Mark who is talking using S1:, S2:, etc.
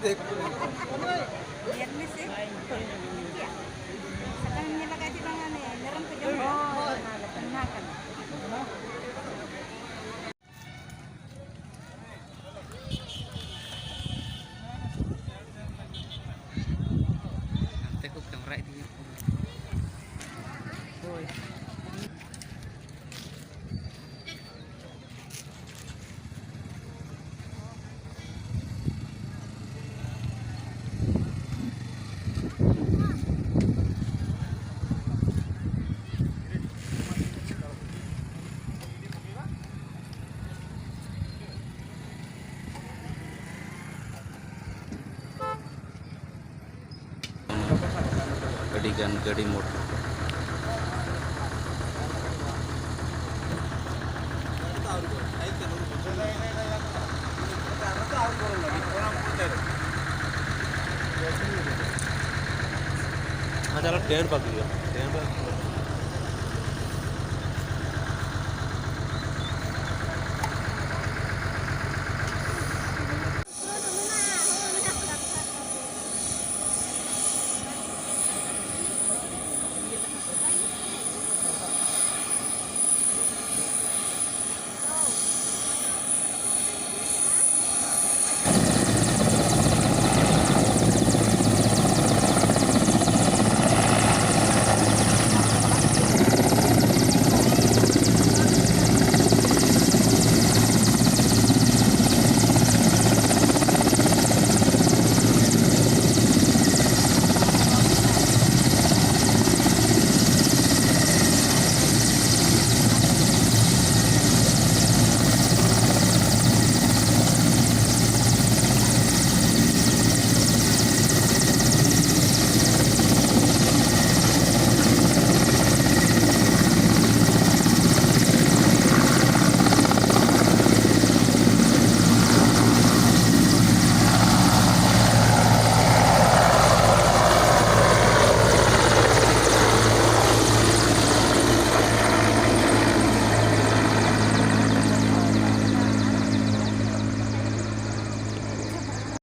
S1: Viernes sih. Iya. Sekarang nila kasi mga ano eh, meron pa dyan. Oo, nalapanakan.
S2: Nanti ko kamera ini. Boy. गडीगन गडी motor
S3: हाँ चलो train पकड़ लिया train पर